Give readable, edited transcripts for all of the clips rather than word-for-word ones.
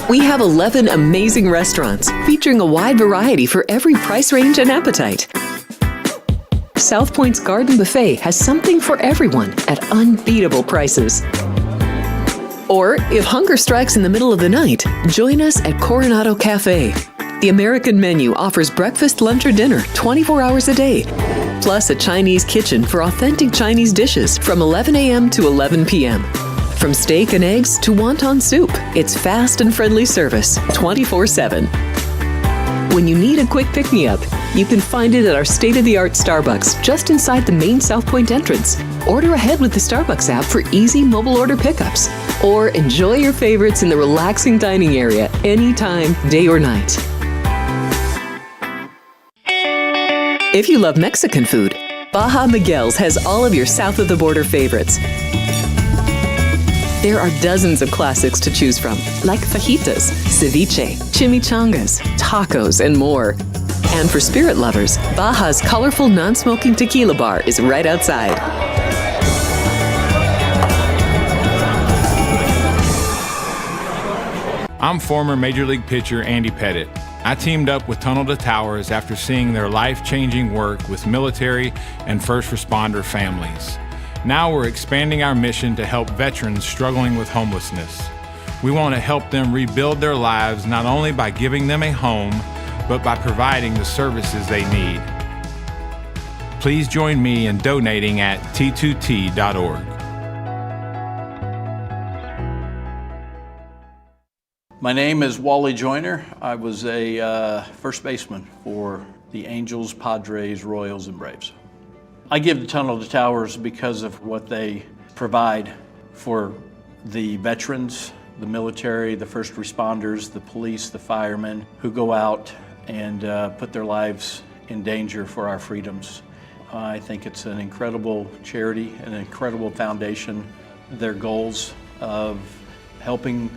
We have 11 amazing restaurants featuring a wide variety for every price range and appetite. South Point's Garden Buffet has something for everyone at unbeatable prices. Or, if hunger strikes in the middle of the night, join us at Coronado Cafe. The American menu offers breakfast, lunch, or dinner 24 hours a day, plus a Chinese kitchen for authentic Chinese dishes from 11 a.m. to 11 p.m. From steak and eggs to wonton soup, it's fast and friendly service 24/7. When you need a quick pick-me-up, you can find it at our state-of-the-art Starbucks just inside the main South Point entrance. Order ahead with the Starbucks app for easy mobile order pickups. Or enjoy your favorites in the relaxing dining area anytime, day or night. If you love Mexican food, Baja Miguel's has all of your south-of-the-border favorites. There are dozens of classics to choose from, like fajitas, ceviche, chimichangas, tacos, and more. And for spirit lovers, Baja's colorful non-smoking tequila bar is right outside. I'm former Major League pitcher Andy Pettitte. I teamed up with Tunnel to Towers after seeing their life-changing work with military and first responder families. Now we're expanding our mission to help veterans struggling with homelessness. We want to help them rebuild their lives not only by giving them a home, but by providing the services they need. Please join me in donating at t2t.org. My name is Wally Joyner. I was a first baseman for the Angels, Padres, Royals, and Braves. I give the Tunnel to Towers because of what they provide for the veterans, the military, the first responders, the police, the firemen who go out and put their lives in danger for our freedoms. I think it's an incredible charity, an incredible foundation. Their goals of helping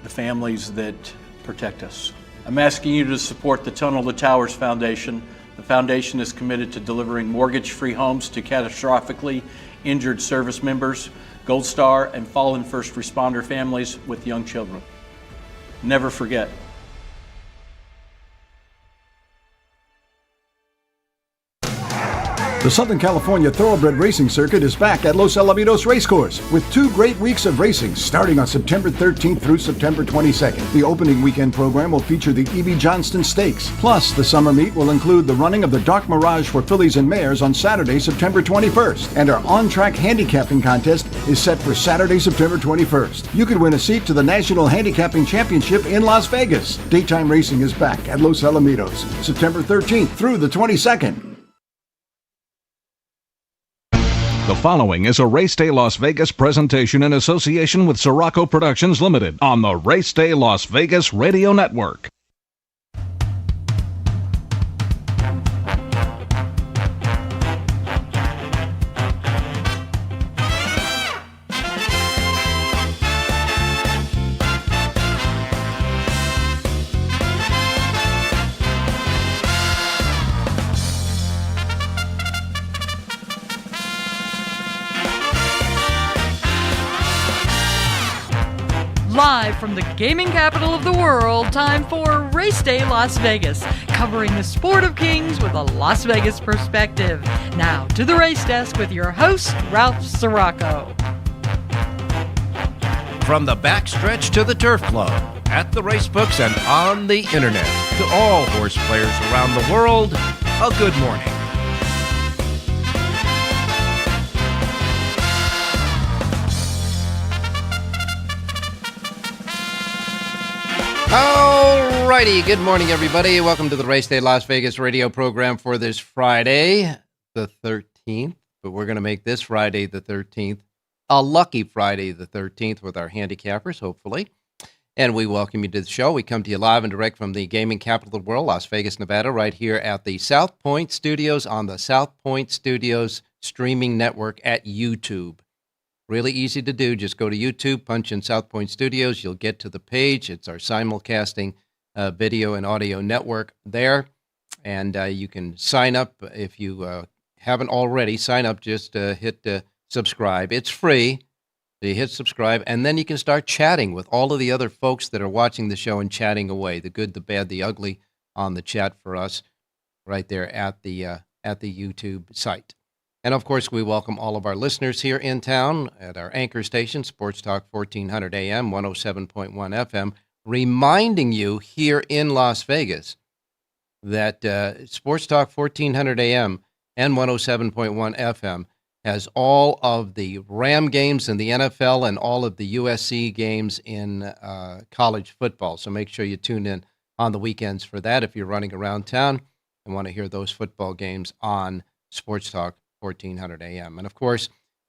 the families that protect us. I'm asking you to support the Tunnel to Towers Foundation. The foundation is committed to delivering mortgage-free homes to catastrophically injured service members, Gold Star, and fallen first responder families with young children. Never forget. The Southern California Thoroughbred Racing Circuit is back at Los Alamitos Racecourse with 2 great weeks of racing starting on September 13th through September 22nd. The opening weekend program will feature the E.B. Johnston Stakes. Plus, the summer meet will include the running of the Dark Mirage for fillies and mares on Saturday, September 21st. And our on-track handicapping contest is set for Saturday, September 21st. You could win a seat to the National Handicapping Championship in Las Vegas. Daytime racing is back at Los Alamitos, September 13th through the 22nd. The following is a Race Day Las Vegas presentation in association with Siraco Productions Limited on the Race Day Las Vegas Radio Network. Live from the gaming capital of the world, time for Race Day Las Vegas, covering the sport of kings with a Las Vegas perspective. Now to the race desk with your host, Ralph Siraco. From the backstretch to the turf club, at the race books and on the internet, to all horse players around the world, a good morning. Alrighty, good morning everybody. Welcome to the Race Day Las Vegas radio program for this Friday, the 13th. But we're going to make this Friday the 13th a lucky Friday the 13th with our handicappers, hopefully. And we welcome you to the show. We come to you live and direct from the gaming capital of the world, Las Vegas, Nevada, right here at the South Point Studios on the South Point Studios streaming network at YouTube. Really easy to do. Just go to YouTube, punch in South Point Studios. You'll get to the page. It's our simulcasting video and audio network there. And you can sign up if you haven't already. Sign up. Just hit subscribe. It's free. So you hit subscribe, and then you can start chatting with all of the other folks that are watching the show and chatting away, the good, the bad, the ugly, on the chat for us right there at the YouTube site. And, of course, we welcome all of our listeners here in town at our anchor station, Sports Talk 1400 AM, 107.1 FM, reminding you here in Las Vegas that Sports Talk 1400 AM and 107.1 FM has all of the Ram games in the NFL and all of the USC games in college football. So make sure you tune in on the weekends for that if you're running around town and want to hear those football games on Sports Talk 1400 AM. And, of course,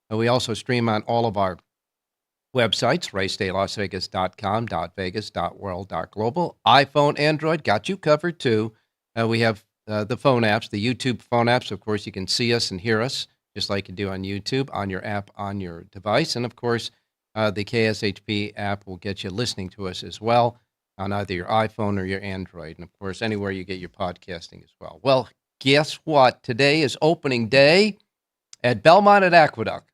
we also stream on all of our websites, racedaylasvegas.com, .vegas, .world, .global. iPhone, Android, got you covered, too. We have the phone apps, the YouTube phone apps. Of course, you can see us and hear us, just like you do on YouTube, on your app, on your device. And, of course, the KSHP app will get you listening to us as well on either your iPhone or your Android. And, of course, anywhere you get your podcasting as well. Well, guess what? Today is opening day at Belmont at Aqueduct.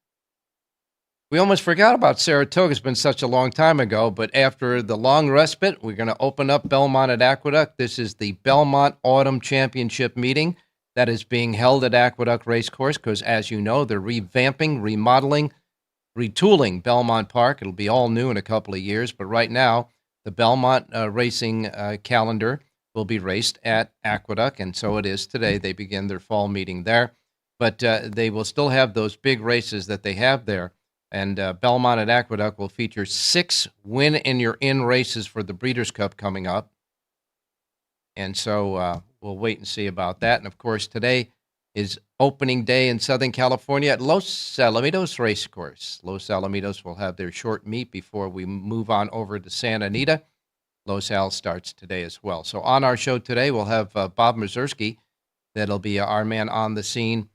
We almost forgot about Saratoga. It's been such a long time ago, but after the long respite, we're going to open up Belmont at Aqueduct. This is the Belmont Autumn Championship meeting that is being held at Aqueduct Racecourse because, as you know, they're revamping, remodeling, retooling Belmont Park. It'll be all new in a couple of years, but right now, the Belmont racing calendar will be raced at Aqueduct, and so it is today. They begin their fall meeting there, but they will still have those big races that they have there. And Belmont at Aqueduct will feature 6 win-in-your-in races for the Breeders' Cup coming up. And so we'll wait and see about that. And, of course, today is opening day in Southern California at Los Alamitos Racecourse. Los Alamitos will have their short meet before we move on over to Santa Anita. Los Al starts today as well. So on our show today, we'll have Bob Mieszerski. That'll be our man on the scene,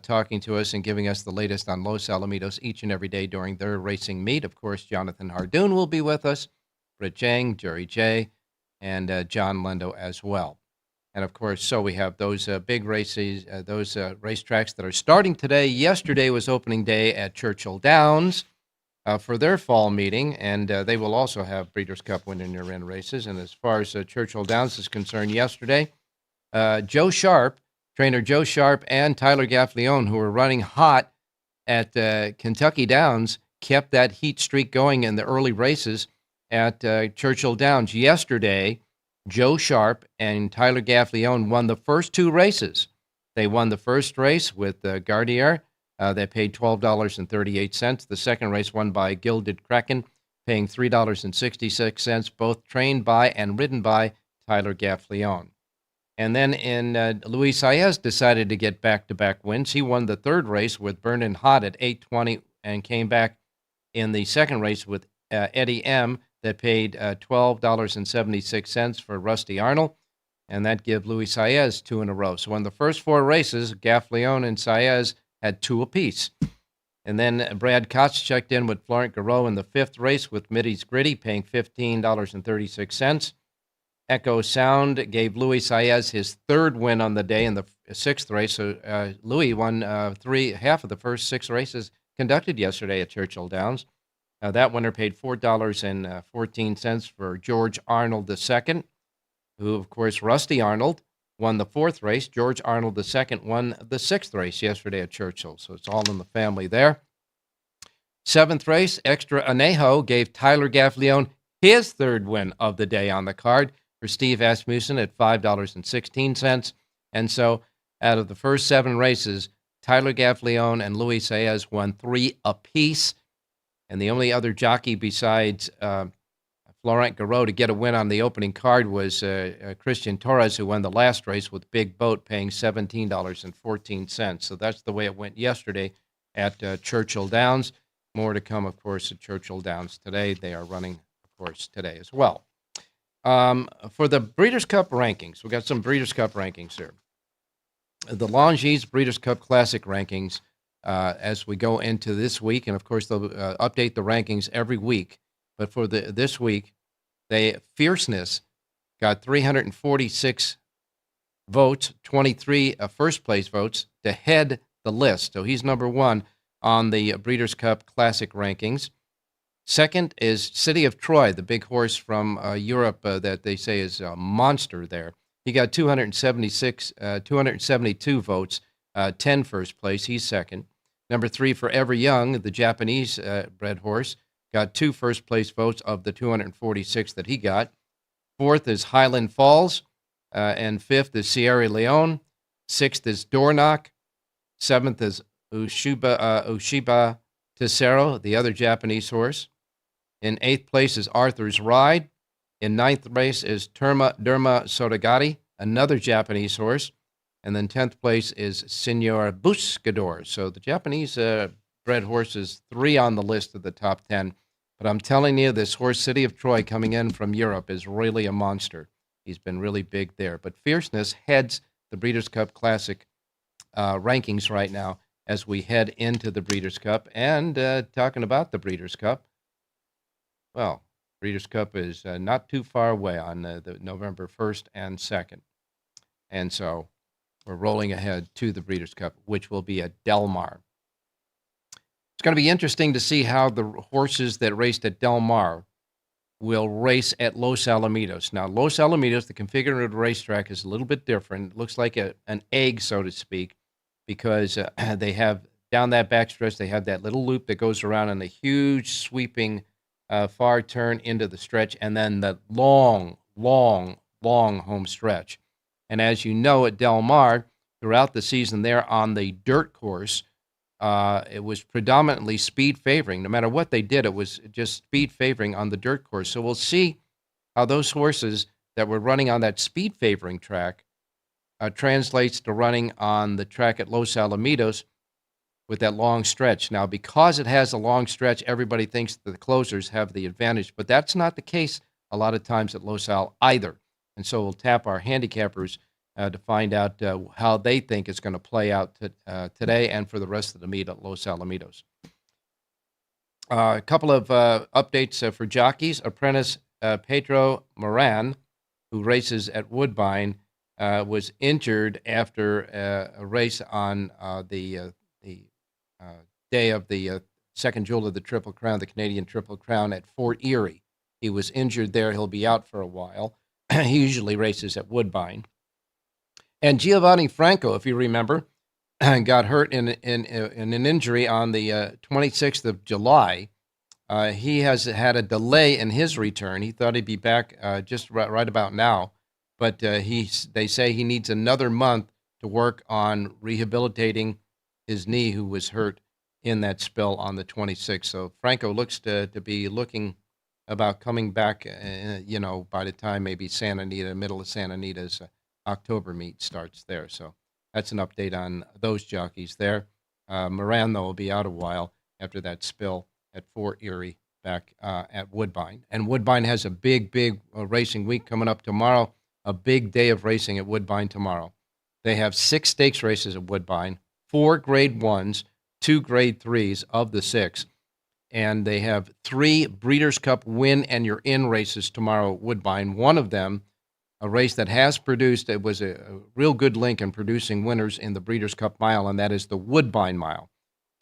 talking to us and giving us the latest on Los Alamitos each and every day during their racing meet. Of course, Jonathan Hardoon will be with us, Britt Jang, Jerry J., and John Lindo as well. And, of course, so we have those big races, those racetracks that are starting today. Yesterday was opening day at Churchill Downs for their fall meeting, and they will also have Breeders' Cup win-in-your-in races. And as far as Churchill Downs is concerned, yesterday, Joe Sharp, trainer Joe Sharp and Tyler Gaffleone, who were running hot at Kentucky Downs, kept that heat streak going in the early races at Churchill Downs. Yesterday, Joe Sharp and Tyler Gaffleone won the first 2 races. They won the first race with Gardier. They paid $12.38. The second race won by Gilded Kraken, paying $3.66, both trained by and ridden by Tyler Gaffleone. And then Luis Saez decided to get back-to-back wins. He won the third race with Burnin' Hot at 8:20 and came back in the second race with Eddie M. that paid $12.76 for Rusty Arnold, and that gave Luis Saez 2 in a row. So in the first 4 races, Gaffleone and Saez had 2 apiece. And then Brad Kotz checked in with Florent Garreau in the 5th race with Mitty's Gritty, paying $15.36. Echo Sound gave Luis Saez his 3rd win on the day in the 6th race. So Louis won half of the first 6 races conducted yesterday at Churchill Downs. That winner paid $4.14 for George Arnold II, who, of course, Rusty Arnold won the 4th race. George Arnold II won the 6th race yesterday at Churchill. So it's all in the family there. 7th race, Extra Anejo gave Tyler Gaffleone his 3rd win of the day on the card for Steve Asmussen at $5.16. And so out of the first 7 races, Tyler Gaffleone and Luis Saez won 3 apiece. And the only other jockey besides Florent Garreau to get a win on the opening card was Christian Torres, who won the last race with Big Boat, paying $17.14. So that's the way it went yesterday at Churchill Downs. More to come, of course, at Churchill Downs today. They are running, of course, today as well. For the Breeders' Cup rankings, we've got some Breeders' Cup rankings here. The Longines Breeders' Cup Classic rankings as we go into this week, and of course they'll update the rankings every week. But for this week, Fierceness got 346 votes, 23 first place votes to head the list. So he's number 1 on the Breeders' Cup Classic rankings. Second is City of Troy, the big horse from Europe that they say is a monster there. He got 272 votes, 10 first place. He's second. Number 3, Forever Young, the Japanese bred horse, got 2 first place votes of the 246 that he got. Fourth is Highland Falls, and fifth is Sierra Leone. Sixth is Dornoch. Seventh is Ushiba Tesoro, the other Japanese horse. In 8th place is Arthur's Ride. In 9th place is Derma Sotagati, another Japanese horse. And then 10th place is Senor Buscador. So the Japanese bred horses, 3 on the list of the top 10. But I'm telling you, this horse, City of Troy, coming in from Europe, is really a monster. He's been really big there. But Fierceness heads the Breeders' Cup Classic rankings right now as we head into the Breeders' Cup. And talking about the Breeders' Cup, well, Breeders' Cup is not too far away on the November 1st and 2nd. And so we're rolling ahead to the Breeders' Cup, which will be at Del Mar. It's going to be interesting to see how the horses that raced at Del Mar will race at Los Alamitos. Now, Los Alamitos, the configuration of the racetrack is a little bit different. It looks like an egg, so to speak, because they have, down that backstretch, they have that little loop that goes around and a huge sweeping far turn into the stretch, and then the long home stretch. And as you know, at Del Mar, throughout the season there on the dirt course, it was predominantly speed favoring. No matter what they did, it was just speed favoring on the dirt course. So we'll see how those horses that were running on that speed favoring track translates to running on the track at Los Alamitos with that long stretch. Now, because it has a long stretch, everybody thinks that the closers have the advantage, but that's not the case a lot of times at Los Al either. And so we'll tap our handicappers to find out how they think it's going to play out today and for the rest of the meet at Los Alamitos. A couple of updates for jockeys. Apprentice Pedro Moran, who races at Woodbine, was injured after a race on the day of the second jewel of the Triple Crown, the Canadian Triple Crown at Fort Erie. He was injured there. He'll be out for a while. He usually races at Woodbine. And Giovanni Franco, if you remember, got hurt in an injury on the 26th of July. He has had a delay in his return. He thought he'd be back just right about now, but they say he needs another month to work on rehabilitating his knee, who was hurt in that spill on the 26th. So Franco looks to be looking about coming back, by the time maybe Santa Anita, middle of Santa Anita's October meet starts there. So that's an update on those jockeys there. Moran, though, will be out a while after that spill at Fort Erie back at Woodbine. And Woodbine has a big racing week coming up tomorrow, a big day of racing at Woodbine tomorrow. They have 6 stakes races at Woodbine, 4 grade 1s, 2 grade 3s of the 6. And they have 3 Breeders' Cup win and you're in races tomorrow at Woodbine. One of them, a race that has produced, it was a real good link in producing winners in the Breeders' Cup Mile, and that is the Woodbine Mile.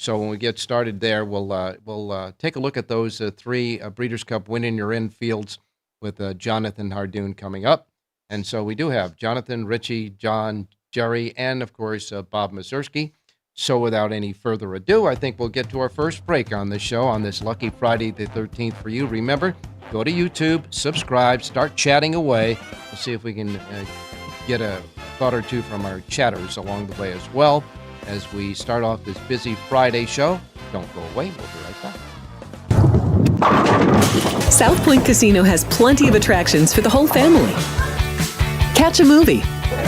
So when we get started there, we'll take a look at those 3 Breeders' Cup win and you're in fields with Jonathan Hardoon coming up. And so we do have Jonathan, Richie, John, Jerry, and of course Bob Mieszerski. So without any further ado, I think we'll get to our first break on this show on this lucky Friday the 13th for you. Remember, go to YouTube, subscribe, start chatting away. We'll see if we can get a thought or two from our chatters along the way as well as we start off this busy Friday show. Don't go away. We'll be right back. South Point Casino has plenty of attractions for the whole family. Catch a movie.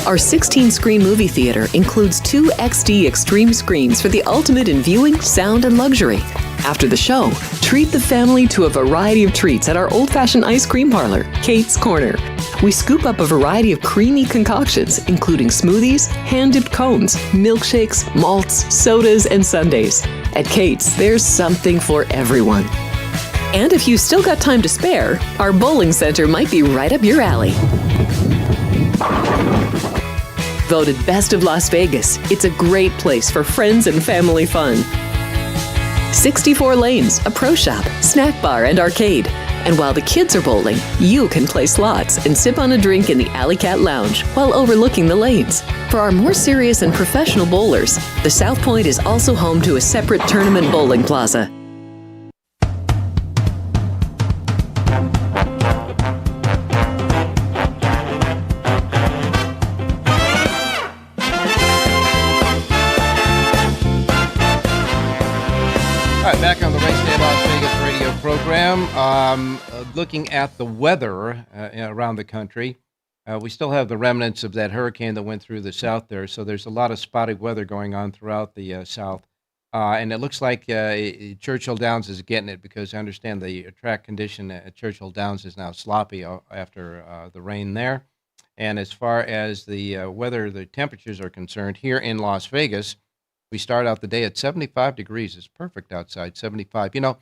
Our 16-screen movie theater includes 2 XD Extreme screens for the ultimate in viewing, sound, and luxury. After the show, treat the family to a variety of treats at our old-fashioned ice cream parlor, Kate's Corner. We scoop up a variety of creamy concoctions, including smoothies, hand-dipped cones, milkshakes, malts, sodas, and sundaes. At Kate's, there's something for everyone. And if you've still got time to spare, our bowling center might be right up your alley. Voted Best of Las Vegas, it's a great place for friends and family fun. 64 lanes, a pro shop, snack bar, and arcade. And while the kids are bowling, you can play slots and sip on a drink in the Alley Cat Lounge while overlooking the lanes. For our more serious and professional bowlers, the South Point is also home to a separate tournament bowling plaza. Back on the Race Day Las Vegas radio program, looking at the weather around the country. We still have the remnants of that hurricane that went through the south there, so there's a lot of spotty weather going on throughout the south. And it looks like Churchill Downs is getting it, because I understand the track condition at Churchill Downs is now sloppy after the rain there. And as far as the weather, the temperatures are concerned, here in Las Vegas, we start out the day at 75 degrees. It's perfect outside, 75. You know,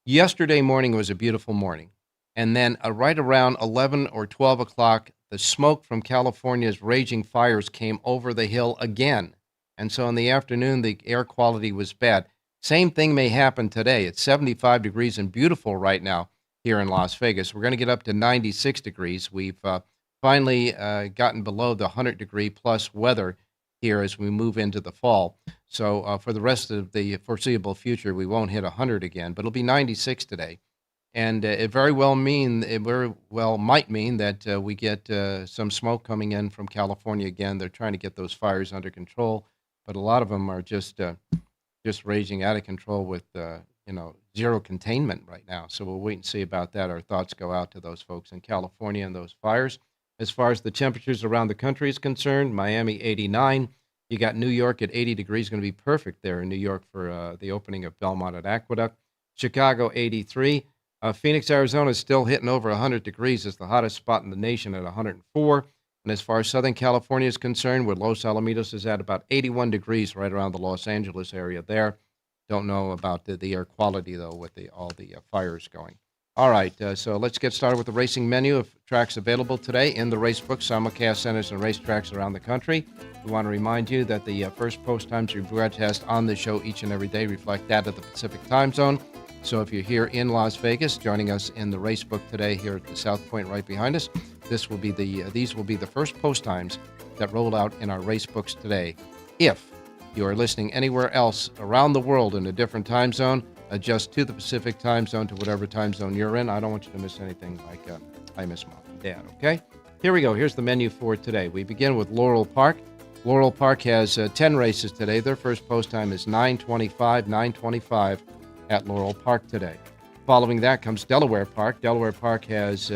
yesterday morning was a beautiful morning. And then right around 11 or 12 o'clock, the smoke from California's raging fires came over the hill again. And so in the afternoon, the air quality was bad. Same thing may happen today. It's 75 degrees and beautiful right now here in Las Vegas. We're going to get up to 96 degrees. We've finally gotten below the 100-degree plus weather here as we move into the fall. So for the rest of the foreseeable future, we won't hit 100 again, but it'll be 96 today. And it very well might mean that we get some smoke coming in from California again. They're trying to get those fires under control, but a lot of them are just raging out of control with zero containment right now. So we'll wait and see about that. Our thoughts go out to those folks in California and those fires. As far as the temperatures around the country is concerned, Miami 89. You got New York at 80 degrees, going to be perfect there in New York for the opening of Belmont at Aqueduct. Chicago 83. Phoenix, Arizona is still hitting over 100 degrees. It's the hottest spot in the nation at 104. And as far as Southern California is concerned, where Los Alamitos is at about 81 degrees, right around the Los Angeles area there. Don't know about the air quality, though, with all the fires going. All right, so let's get started with the racing menu of tracks available today in the race book, simulcast centers and racetracks around the country. We want to remind you that the first post times we broadcast on the show each and every day reflect that of the Pacific time zone. So if you're here in Las Vegas, joining us in the race book today here at the South Point right behind us, these will be the first post times that roll out in our race books today. If you are listening anywhere else around the world in a different time zone, adjust to the Pacific time zone, to whatever time zone you're in. I don't want you to miss anything like I miss Mom and Dad, okay? Here we go. Here's the menu for today. We begin with Laurel Park. Laurel Park has 10 races today. Their first post time is 9:25 at Laurel Park today. Following that comes Delaware Park. Delaware Park has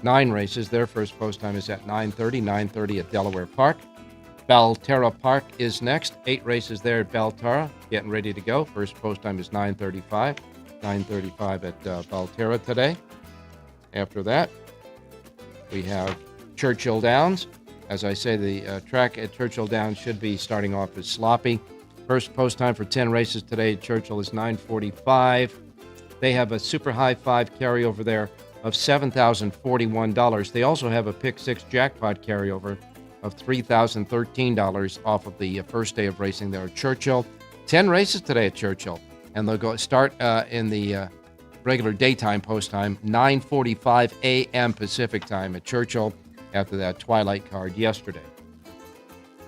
9 races. Their first post time is at 9:30 at Delaware Park. Belterra Park is next. 8 races there at Belterra, getting ready to go. First post time is 9:35 at Belterra today. After that, we have Churchill Downs. As I say, the track at Churchill Downs should be starting off as sloppy. First post time for 10 races today at Churchill is 9:45. They have a super high 5 carryover there of $7,041. They also have a pick 6 jackpot carryover of $3,013 off of the first day of racing there at Churchill. 10 races today at Churchill, and they'll start in the regular daytime post time, 9:45 a.m. Pacific time at Churchill after that twilight card yesterday.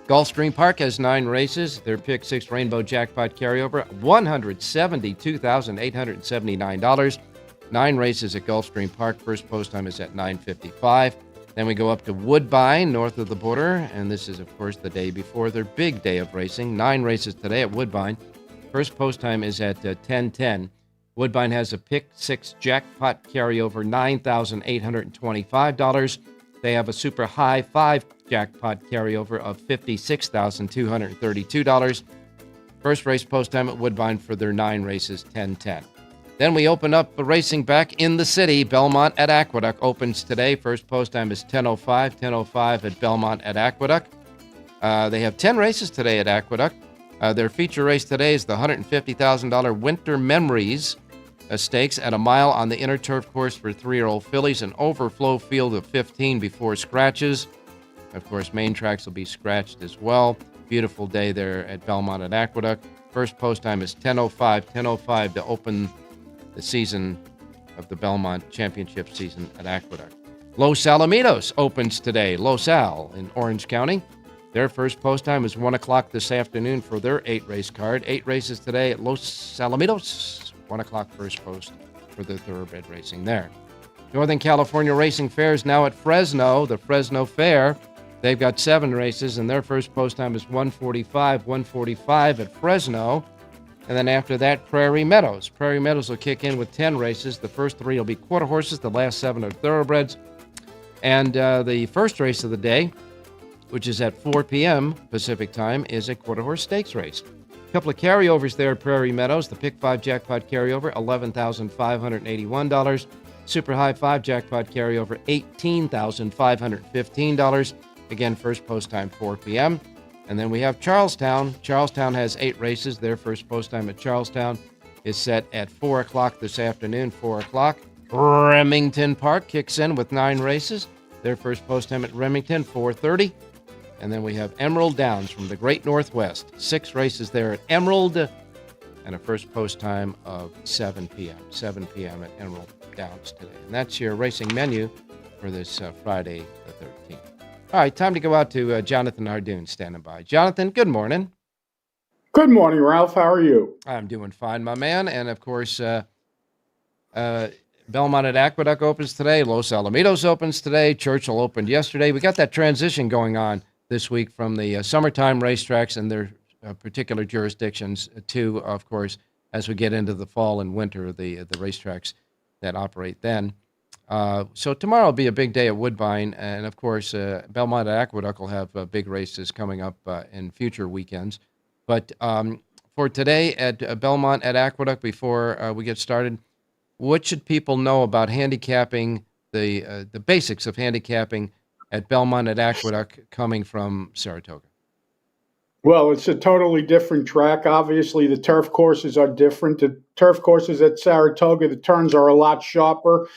Gulfstream Park has 9 races. Their pick 6 rainbow jackpot carryover, $172,879. 9 races at Gulfstream Park. First post time is at 9:55. Then we go up to Woodbine, north of the border, and this is, of course, the day before their big day of racing. 9 races today at Woodbine. First post time is at 10:10. Woodbine has a pick 6 jackpot carryover, $9,825. They have a super high 5 jackpot carryover of $56,232. First race post time at Woodbine for their 9 races, 10:10. Then we open up racing back in the city. Belmont at Aqueduct opens today. First post time is 10:05 at Belmont at Aqueduct. They have 10 races today at Aqueduct. Their feature race today is the $150,000 Winter Memories Stakes at a mile on the inner turf course for 3-year-old fillies, an overflow field of 15 before scratches. Of course, main tracks will be scratched as well. Beautiful day there at Belmont at Aqueduct. First post time is 10:05 to open the season of the Belmont Championship season at Aqueduct. Los Alamitos opens today. Los Al in Orange County. Their first post time is 1 o'clock this afternoon for their 8-race card. 8 races today at Los Alamitos. 1 o'clock first post for the thoroughbred racing there. Northern California Racing Fair is now at Fresno, the Fresno Fair. They've got 7 races, and their first post time is 1:45 at Fresno. And then after that, Prairie Meadows. Prairie Meadows will kick in with 10 races. The first 3 will be quarter horses. The last 7 are thoroughbreds. And the first race of the day, which is at 4 p.m. Pacific time, is a quarter horse stakes race. A couple of carryovers there at Prairie Meadows. The Pick 5 Jackpot carryover, $11,581. Super High 5 Jackpot carryover, $18,515. Again, first post time, 4 p.m. And then we have Charlestown. Charlestown has 8 races. Their first post time at Charlestown is set at 4 o'clock this afternoon, 4 o'clock. Remington Park kicks in with 9 races. Their first post time at Remington, 4:30. And then we have Emerald Downs from the Great Northwest. 6 races there at Emerald, and a first post time of 7 p.m. 7 p.m. at Emerald Downs today. And that's your racing menu for this Friday the 13th. All right, time to go out to Jonathan Hardoon standing by. Jonathan, good morning. Good morning, Ralph. How are you? I'm doing fine, my man. And, of course, Belmont at Aqueduct opens today. Los Alamitos opens today. Churchill opened yesterday. We got that transition going on this week from the summertime racetracks and their particular jurisdictions to, of course, as we get into the fall and winter, the racetracks that operate then. So tomorrow will be a big day at Woodbine, and of course, Belmont at Aqueduct will have big races coming up in future weekends. But for today at Belmont at Aqueduct, before we get started, what should people know about handicapping, the basics of handicapping at Belmont at Aqueduct coming from Saratoga? Well, it's a totally different track. Obviously, the turf courses are different. The turf courses at Saratoga, the turns are a lot sharper.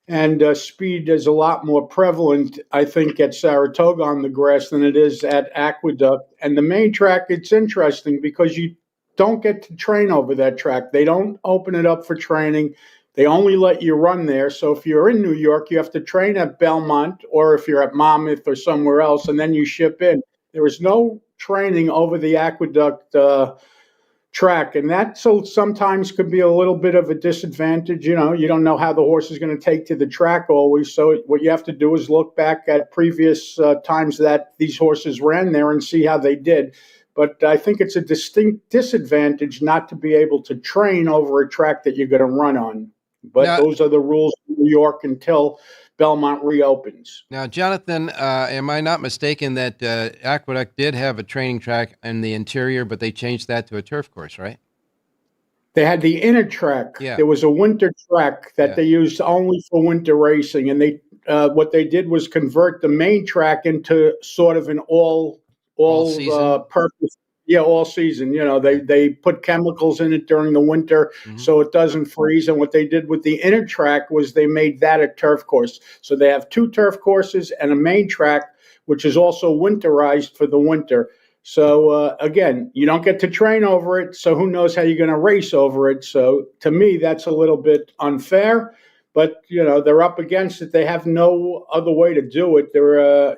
And speed is a lot more prevalent, I think, at Saratoga on the grass than it is at Aqueduct. And the main track, it's interesting because you don't get to train over that track. They don't open it up for training. They only let you run there. So if you're in New York, you have to train at Belmont, or if you're at Monmouth or somewhere else, and then you ship in. There is no training over the Aqueduct track, and that sometimes could be a little bit of a disadvantage. You don't know how the horse is going to take to the track always, so what you have to do is look back at previous times that these horses ran there and see how they did. But I think it's a distinct disadvantage not to be able to train over a track that you're going to run on. But those are the rules in New York until Belmont reopens. Now, Jonathan, am I not mistaken that Aqueduct did have a training track in the interior, but they changed that to a turf course, right? They had the inner track. Yeah. There was a winter track that they used only for winter racing, and they what they did was convert the main track into sort of an all purpose. Yeah, all season. They put chemicals in it during the winter so it doesn't freeze. And what they did with the inner track was they made that a turf course. So they have 2 turf courses and a main track, which is also winterized for the winter. So, again, you don't get to train over it, so who knows how you're going to race over it. So, to me, that's a little bit unfair. But, they're up against it. They have no other way to do it.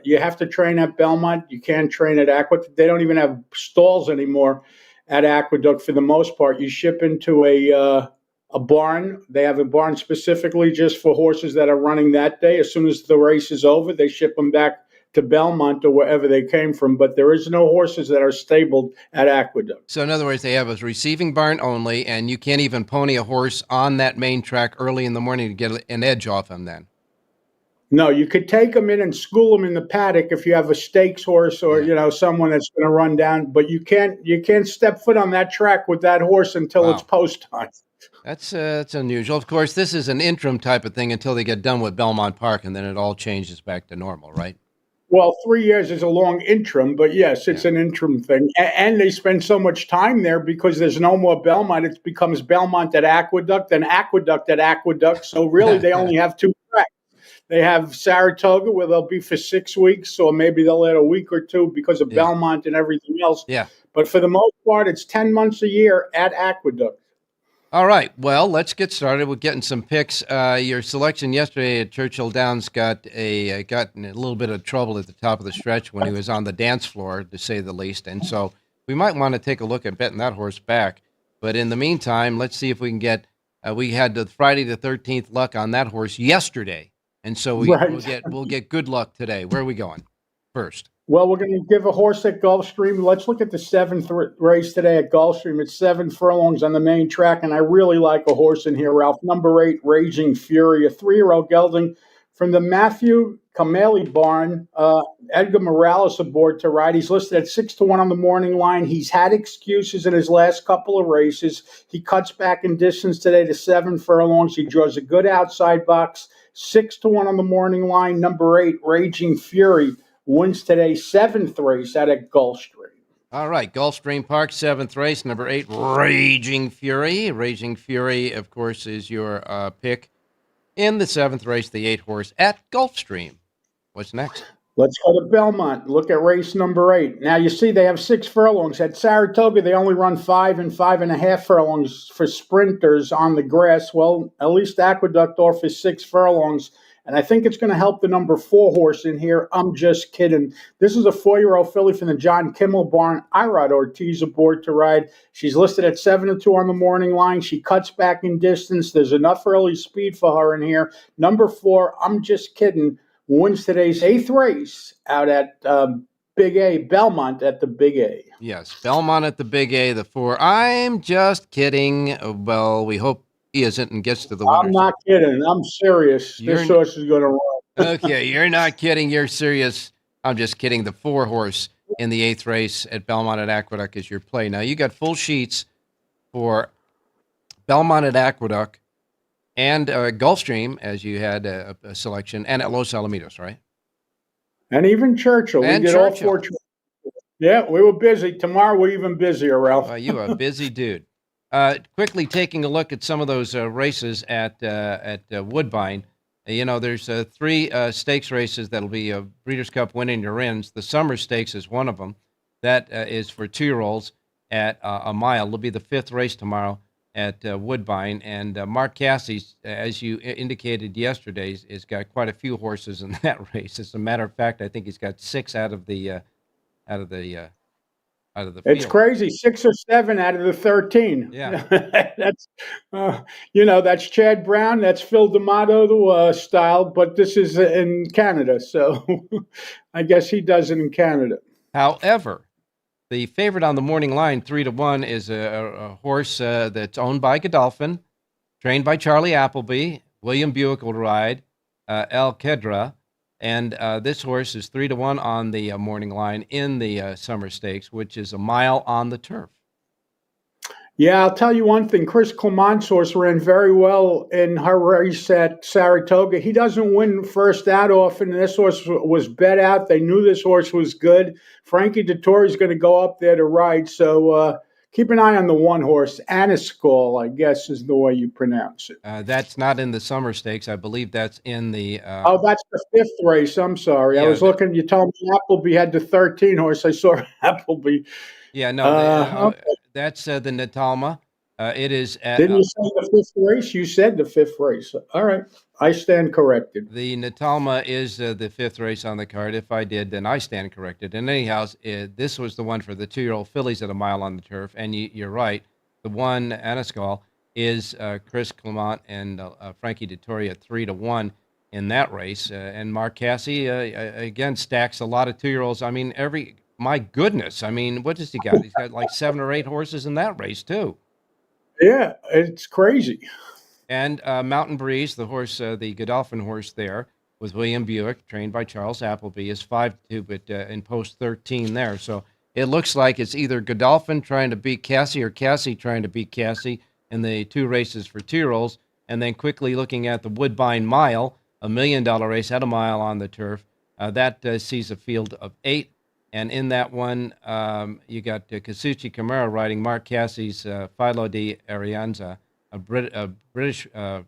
You have to train at Belmont. You can't train at Aqueduct. They don't even have stalls anymore at Aqueduct for the most part. You ship into a barn. They have a barn specifically just for horses that are running that day. As soon as the race is over, they ship them back to Belmont or wherever they came from, but there is no horses that are stabled at Aqueduct. So in other words, they have a receiving barn only, and you can't even pony a horse on that main track early in the morning to get an edge off him then? No, you could take them in and school them in the paddock if you have a stakes horse or, someone that's going to run down, but you can't step foot on that track with that horse until it's post time. That's unusual. Of course, this is an interim type of thing until they get done with Belmont Park, and then it all changes back to normal, right? Well, 3 years is a long interim, but yes, it's an interim thing. And they spend so much time there because there's no more Belmont. It becomes Belmont at Aqueduct and Aqueduct at Aqueduct. So really, they only have 2 tracks. They have Saratoga, where they'll be for 6 weeks, or maybe they'll add a week or 2 because of Belmont and everything else. Yeah. But for the most part, it's 10 months a year at Aqueduct. All right. Well, let's get started with getting some picks. Your selection yesterday at Churchill Downs got in a little bit of trouble at the top of the stretch when he was on the dance floor, to say the least. And so we might want to take a look at betting that horse back. But in the meantime, let's see if we can get. We had the Friday the 13th luck on that horse yesterday, and so we'll get good luck today. Where are we going first? Well, we're going to give a horse at Gulfstream. Let's look at the seventh race today at Gulfstream. It's 7 furlongs on the main track, and I really like a horse in here, Ralph. Number 8, Raging Fury, a 3-year-old gelding from the Matthew Kamali barn. Edgar Morales aboard to ride. He's listed at 6-1 on the morning line. He's had excuses in his last couple of races. He cuts back in distance today to 7 furlongs. He draws a good outside box. 6-1 on the morning line. Number 8, Raging Fury, wins today's 7th race out at Gulfstream. All right, Gulfstream Park, 7th race, number 8, Raging Fury. Raging Fury, of course, is your pick in the 7th race, the 8 horse at Gulfstream. What's next? Let's go to Belmont. Look at race number 8. Now, you see they have 6 furlongs. At Saratoga, they only run 5 and 5.5 furlongs for sprinters on the grass. Well, at least Aqueduct offers 6 furlongs. And I think it's going to help the number 4 horse in here. I'm just kidding. This is a 4-year-old filly from the John Kimmel barn. Irod Ortiz aboard to ride. She's listed at 7-2 on the morning line. She cuts back in distance. There's enough early speed for her in here. Number 4, I'm just kidding, wins today's 8th race out at Big A, Belmont at the Big A. Yes, Belmont at the Big A, the 4. I'm just kidding. Well, we hope he isn't and gets to the winner. I'm not kidding. I'm serious. This horse is going to run. Okay, you're not kidding. You're serious. I'm just kidding. The 4 horse in the 8th race at Belmont at Aqueduct is your play. Now, you got full sheets for Belmont at Aqueduct and Gulfstream, as you had a selection, and at Los Alamitos, right? And even Churchill. And we did Churchill. all 4. Yeah, we were busy. Tomorrow we're even busier, Ralph. You are a busy dude. Quickly taking a look at some of those races at Woodbine. There's 3 stakes races that'll be Breeders' Cup winning your ends. The Summer Stakes is one of them. That is for 2-year-olds at a mile. It'll be the 5th race tomorrow at Woodbine. And Mark Cassie's, as you indicated yesterday, has got quite a few horses in that race. As a matter of fact, I think he's got 6 out of the field. It's crazy. 6 or 7 out of the 13. Yeah. That's, that's Chad Brown. That's Phil D'Amato style, but this is in Canada. So I guess he does it in Canada. However, the favorite on the morning line, 3-1, is a horse that's owned by Godolphin, trained by Charlie Appleby. William Buick will ride, El Kedra. And this horse is 3-1 on the morning line in the Summer Stakes, which is a mile on the turf. Yeah, I'll tell you one thing. Chris Clement's horse ran very well in her race at Saratoga. He doesn't win first out often. This horse was bet out. They knew this horse was good. Frankie Dettori is going to go up there to ride. So keep an eye on the one horse. Aniskol, I guess, is the way you pronounce it. That's not in the Summer Stakes. I believe that's in the... that's the 5th race. I'm sorry. Yeah, I was looking. You told me Appleby had the 13 horse. I saw Appleby. Yeah, no, okay. That's the Natalma. It is at... Didn't you say the 5th race? You said the 5th race. All right. I stand corrected. The Natalma is the 5th race on the card. If I did, then I stand corrected. And anyhow, this was the one for the 2-year-old fillies at a mile on the turf. And you're right. The one, Aniskol, is Chris Clement and Frankie Dettori at 3-1 in that race. And Mark Cassie, again, stacks a lot of 2-year-olds. I mean, my goodness. I mean, what does he got? He's got like 7 or 8 horses in that race, too. Yeah, it's crazy. And Mountain Breeze, the horse, the Godolphin horse there, with William Buick, trained by Charles Appleby, is 5-2, but in post 13 there. So it looks like it's either Godolphin trying to beat Cassie or Cassie trying to beat Cassie in the 2 races for 2-year-olds. And then quickly looking at the Woodbine Mile, $1 million race at a mile on the turf. That sees a field of 8. And in that one, you got Kasuchi Kamara riding Mark Cassie's Philo de Arianza, a British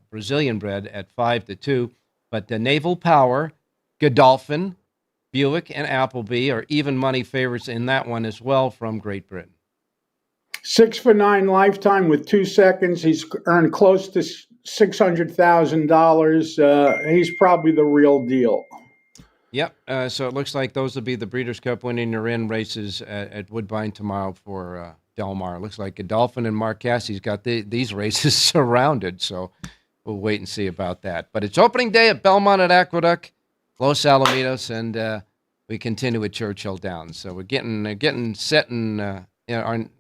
Brazilian bred at 5-2. But Naval Power, Godolphin, Buick and Appleby are even money favorites in that one as well from Great Britain. 6 for 9 lifetime with 2 seconds. He's earned close to $600,000. He's probably the real deal. Yep. So it looks like those will be the Breeders' Cup winning or in races at Woodbine tomorrow for Del Mar. Looks like Godolphin and Mark Cassie's got these races surrounded. So we'll wait and see about that. But it's opening day at Belmont at Aqueduct, Los Alamitos, and we continue at Churchill Downs. So we're getting set in How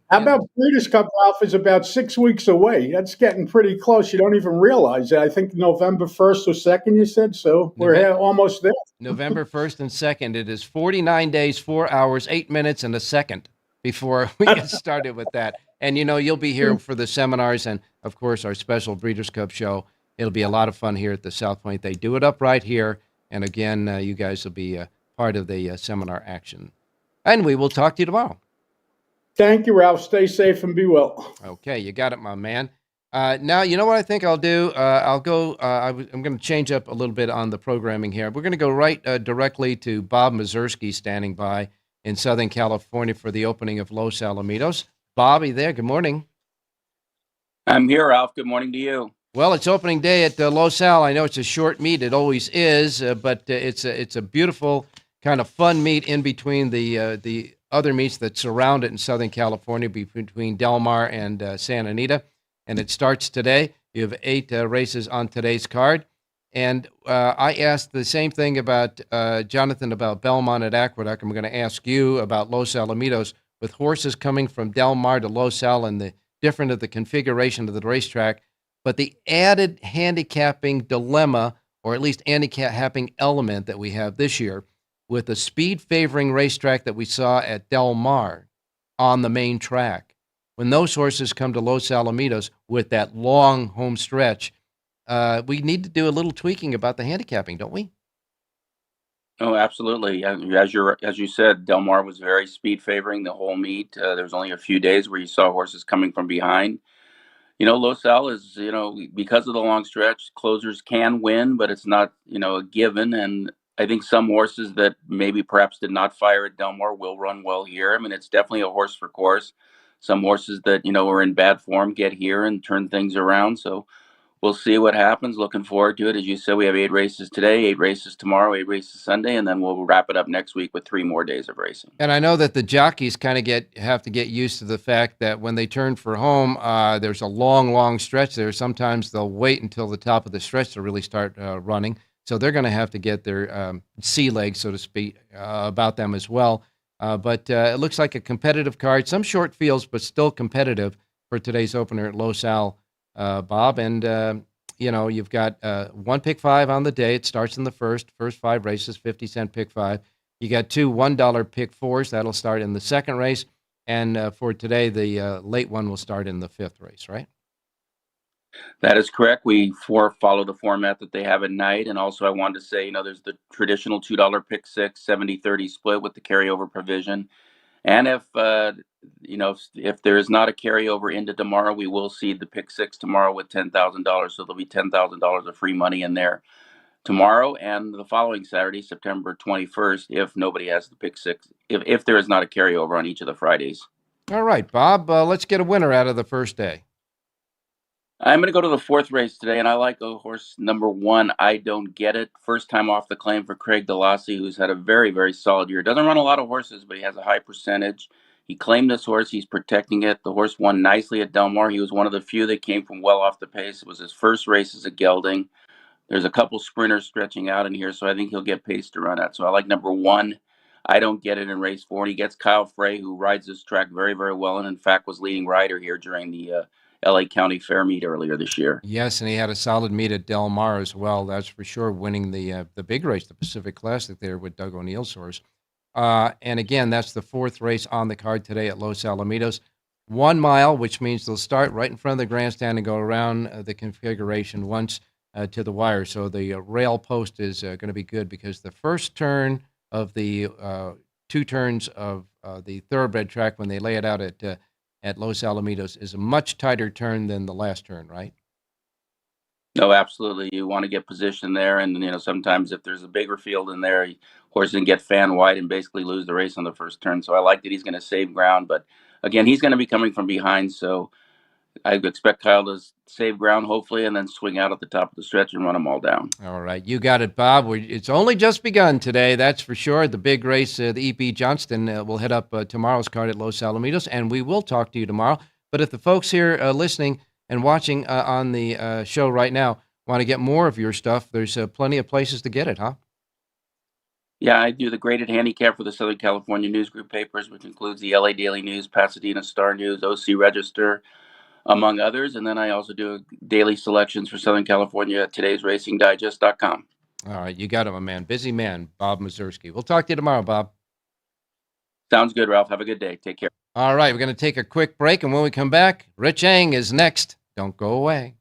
about Breeders' Cup, Ralph, is about 6 weeks away. That's getting pretty close. You don't even realize it. I think November 1st or 2nd, you said, so we're almost there. November 1st and 2nd. It is 49 days, 4 hours, 8 minutes, and a second before we get started with that. And, you'll be here for the seminars and, of course, our special Breeders' Cup show. It'll be a lot of fun here at the South Point. They do it up right here. And, again, you guys will be part of the seminar action. And we will talk to you tomorrow. Thank you, Ralph. Stay safe and be well. Okay, you got it, my man. Now, you know what I think I'll do? I'm going to change up a little bit on the programming here. We're going to go right directly to Bob Mieszerski standing by in Southern California for the opening of Los Alamitos. Bobby there, good morning. I'm here, Ralph. Good morning to you. Well, it's opening day at Los Al. I know it's a short meet. It always is, but it's a beautiful kind of fun meet in between the other meets that surround it in Southern California between Del Mar and Santa Anita. And it starts today. You have 8 races on today's card. And I asked the same thing about Jonathan about Belmont at Aqueduct. I'm going to ask you about Los Alamitos with horses coming from Del Mar to Los Al and the different of the configuration of the racetrack. But the added handicapping dilemma, or at least handicapping element that we have this year, with the speed-favoring racetrack that we saw at Del Mar on the main track. When those horses come to Los Alamitos with that long home stretch, we need to do a little tweaking about the handicapping, don't we? Oh, absolutely. As you said, Del Mar was very speed-favoring the whole meet. There was only a few days where you saw horses coming from behind. Los Al is, because of the long stretch, closers can win, but it's not, a given. And I think some horses that maybe perhaps did not fire at Del Mar will run well here. I mean, it's definitely a horse for course. Some horses that, are in bad form get here and turn things around. So we'll see what happens. Looking forward to it. As you said, we have 8 races today, 8 races tomorrow, 8 races Sunday, and then we'll wrap it up next week with 3 more days of racing. And I know that the jockeys kind of have to get used to the fact that when they turn for home, there's a long stretch there. Sometimes they'll wait until the top of the stretch to really start running. So they're going to have to get their sea legs, so to speak, about them as well. But it looks like a competitive card. Some short fields, but still competitive for today's opener at Los Al, Bob. And, you've got 1 pick 5 on the day. It starts in the first 5 races, 50-cent pick 5. You got 2 $1 pick 4s. That'll start in the second race. And for today, the late one will start in the 5th race, right? That is correct. We follow the format that they have at night. And also I wanted to say, there's the traditional $2 pick 6, 70-30 split with the carryover provision. And if there is not a carryover into tomorrow, we will see the pick 6 tomorrow with $10,000. So there'll be $10,000 of free money in there tomorrow and the following Saturday, September 21st, if nobody has the pick 6, if there is not a carryover on each of the Fridays. All right, Bob, let's get a winner out of the first day. I'm going to go to the 4th race today, and I like horse number 1, I Don't Get It. First time off the claim for Craig DeLassy, who's had a very, very solid year. Doesn't run a lot of horses, but he has a high percentage. He claimed this horse. He's protecting it. The horse won nicely at Del Mar. He was one of the few that came from well off the pace. It was his first race as a gelding. There's a couple sprinters stretching out in here, so I think he'll get pace to run at. So I like number 1, I Don't Get It in race 4. And he gets Kyle Frey, who rides this track very, very well, and in fact was leading rider here during the LA County Fair meet earlier this year. Yes, and he had a solid meet at Del Mar as well. That's for sure, winning the big race, the Pacific Classic there with Doug O'Neill's horse. And again, that's the 4th race on the card today at Los Alamitos. 1 mile, which means they'll start right in front of the grandstand and go around the configuration once to the wire. So the rail post is going to be good because the first turn of the 2 turns of the thoroughbred track when they lay it out at Los Alamitos is a much tighter turn than the last turn, right? No, absolutely. You want to get position there, and sometimes if there's a bigger field in there, horse can get fan wide and basically lose the race on the first turn. So I like that he's going to save ground, but again, he's going to be coming from behind, so I expect Kyle to save ground hopefully, and then swing out at the top of the stretch and run them all down. All right, you got it, Bob. It's only just begun today, that's for sure. The big race, the E.P. Johnston, will head up tomorrow's card at Los Alamitos, and we will talk to you tomorrow. But if the folks here listening and watching on the show right now want to get more of your stuff, there's plenty of places to get it, huh? Yeah, I do the graded handicap for the Southern California News Group papers, which includes the LA Daily News, Pasadena Star News, OC Register, among others. And then I also do daily selections for Southern California at todaysracingdigest.com. All right, you got it, my man. Busy man, Bob Mieszerski. We'll talk to you tomorrow, Bob. Sounds good, Ralph. Have a good day. Take care. All right, we're going to take a quick break, and when we come back, Rich Eng is next. Don't go away.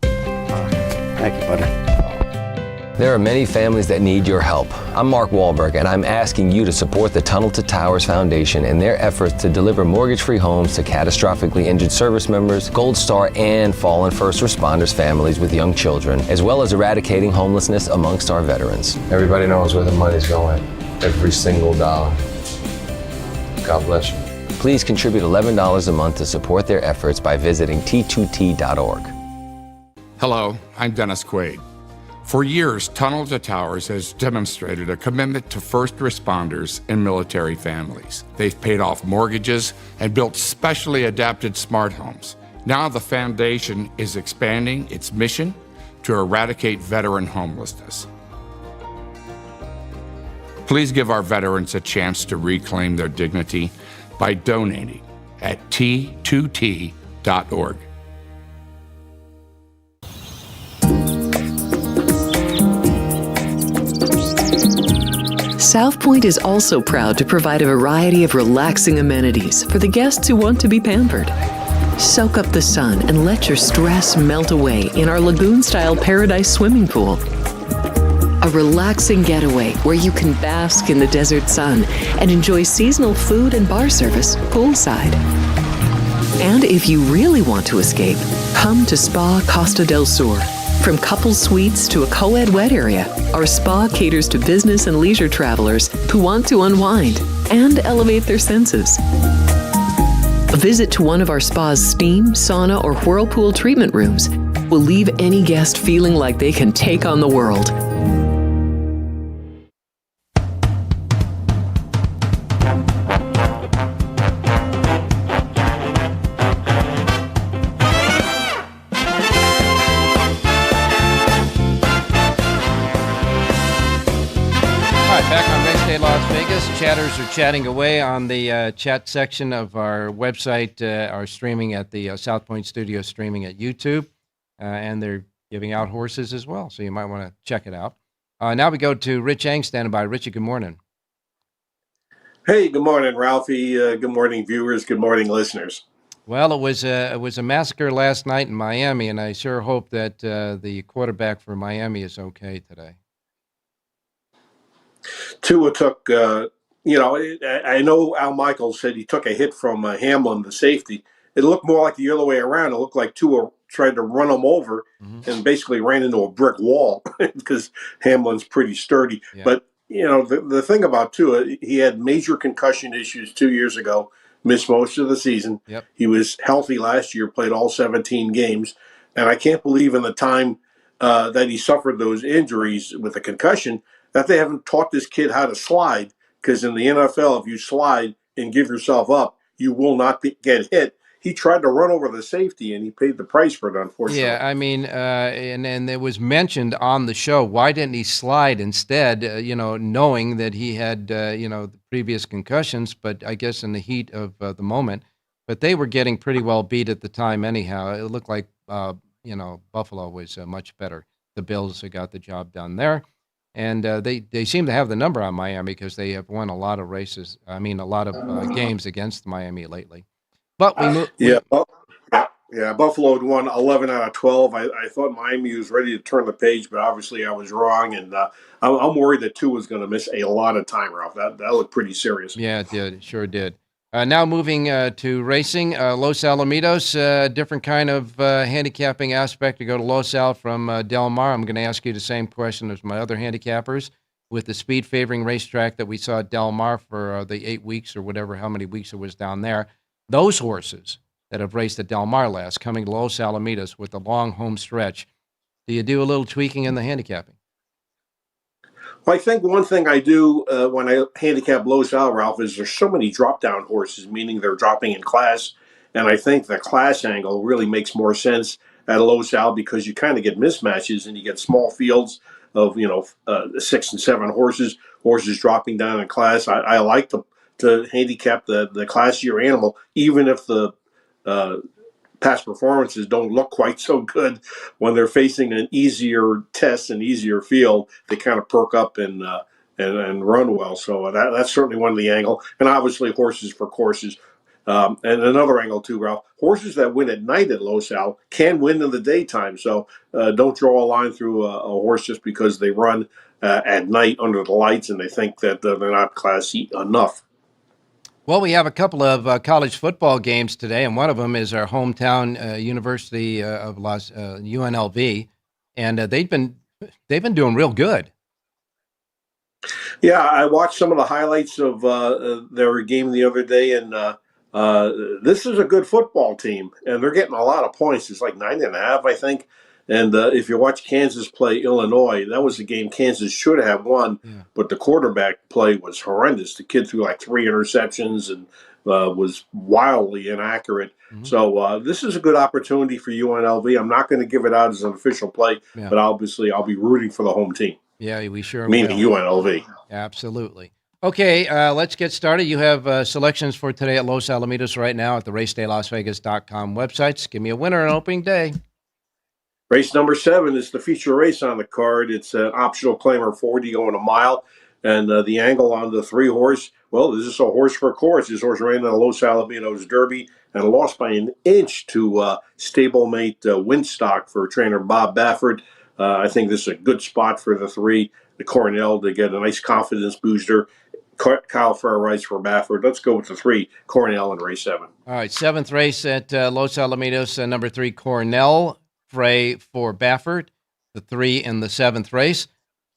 Thank you, buddy. There are many families that need your help. I'm Mark Wahlberg, and I'm asking you to support the Tunnel to Towers Foundation in their efforts to deliver mortgage-free homes to catastrophically injured service members, Gold Star, and fallen first responders families with young children, as well as eradicating homelessness amongst our veterans. Everybody knows where the money's going. Every single dollar. God bless you. Please contribute $11 a month to support their efforts by visiting t2t.org. Hello, I'm Dennis Quaid. For years, Tunnel to Towers has demonstrated a commitment to first responders and military families. They've paid off mortgages and built specially adapted smart homes. Now the foundation is expanding its mission to eradicate veteran homelessness. Please give our veterans a chance to reclaim their dignity by donating at t2t.org. South Point is also proud to provide a variety of relaxing amenities for the guests who want to be pampered. Soak up the sun and let your stress melt away in our lagoon-style Paradise swimming pool. A relaxing getaway where you can bask in the desert sun and enjoy seasonal food and bar service poolside. And if you really want to escape, come to Spa Costa del Sur. From couple suites to a co-ed wet area, our spa caters to business and leisure travelers who want to unwind and elevate their senses. A visit to one of our spa's steam, sauna, or whirlpool treatment rooms will leave any guest feeling like they can take on the world. Chatters are chatting away on the chat section of our website, are streaming at the South Point Studio, streaming at YouTube, and they're giving out horses as well, so you might want to check it out. Now we go to Rich Eng standing by. Richie, good morning. Hey, good morning, Ralphie. Good morning, viewers. Good morning, listeners. Well, it was a massacre last night in Miami, and I sure hope that the quarterback for Miami is okay today. Tua took, I know Al Michaels said he took a hit from Hamlin, the safety. It looked more like the other way around. It looked like Tua tried to run him over and basically ran into a brick wall because Hamlin's pretty sturdy. Yeah. But, the thing about Tua, he had major concussion issues 2 years ago, missed most of the season. Yep. He was healthy last year, played all 17 games. And I can't believe in the time that he suffered those injuries with a concussion that they haven't taught this kid how to slide, because in the NFL, if you slide and give yourself up, you will not get hit. He tried to run over the safety, and he paid the price for it, unfortunately. Yeah, I mean, and it was mentioned on the show, why didn't he slide instead, knowing that he had, the previous concussions, but I guess in the heat of the moment. But they were getting pretty well beat at the time anyhow. It looked like, Buffalo was much better. The Bills got the job done there. And they seem to have the number on Miami because they have won a lot of races. I mean, a lot of games against Miami lately. But we moved. Buffalo had won 11 out of 12. I thought Miami was ready to turn the page, but obviously I was wrong. And I'm worried that Tua was going to miss a lot of time, Ralph. That looked pretty serious. Yeah, it did. It sure did. Now moving to racing, Los Alamitos, different kind of handicapping aspect to go to Los Al from Del Mar. I'm going to ask you the same question as my other handicappers. With the speed favoring racetrack that we saw at Del Mar for the 8 weeks or whatever, how many weeks it was down there, those horses that have raced at Del Mar last coming to Los Alamitos with the long home stretch, do you do a little tweaking in the handicapping? Well, I think one thing I do when I handicap Los Al, Ralph, is there's so many drop-down horses, meaning they're dropping in class. And I think the class angle really makes more sense at Los Al because you kind of get mismatches and you get small fields of, 6 and 7 horses dropping down in class. I like to handicap the classier animal, even if the past performances don't look quite so good when they're facing an easier test, an easier field. They kind of perk up and run well. So that's certainly one of the angle. And obviously horses for courses. And another angle too, Ralph. Horses that win at night at Los Al can win in the daytime. So don't draw a line through a horse just because they run at night under the lights and they think that they're not classy enough. Well, we have a couple of college football games today, and one of them is our hometown University of UNLV, and they've been doing real good. Yeah, I watched some of the highlights of their game the other day, and this is a good football team, and they're getting a lot of points. It's like 9.5, I think. And if you watch Kansas play Illinois, that was a game Kansas should have won, but the quarterback play was horrendous. The kid threw like 3 interceptions and was wildly inaccurate. Mm-hmm. So this is a good opportunity for UNLV. I'm not going to give it out as an official play, but obviously I'll be rooting for the home team. Yeah, we sure meaning will. UNLV. Absolutely. Okay, let's get started. You have selections for today at Los Alamitos right now at the racedaylasvegas.com websites. Give me a winner on opening day. Race number 7 is the feature race on the card. It's an optional claimer 40 going a mile. And the angle on the 3 horse, well, this is a horse for a course. This horse ran in the Los Alamitos Derby and lost by an inch to stablemate Winstock for trainer Bob Baffert. I think this is a good spot for the 3, the Cornell, to get a nice confidence booster. Kyle Farrar writes for Baffert. Let's go with the 3, Cornell in race 7. All right, 7th race at Los Alamitos, number 3, Cornell. Frey for Baffert, the 3 in the 7th race.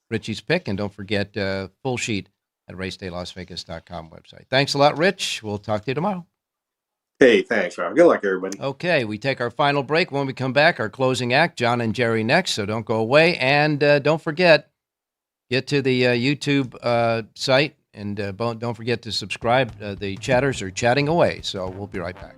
Richie's pick, and don't forget full sheet at racedaylasvegas.com website. Thanks a lot, Rich. We'll talk to you tomorrow. Hey, thanks, Rob. Good luck, everybody. Okay, we take our final break. When we come back, our closing act, John and Jerry next, so don't go away. And don't forget, get to the YouTube site, and don't forget to subscribe. The chatters are chatting away, so we'll be right back.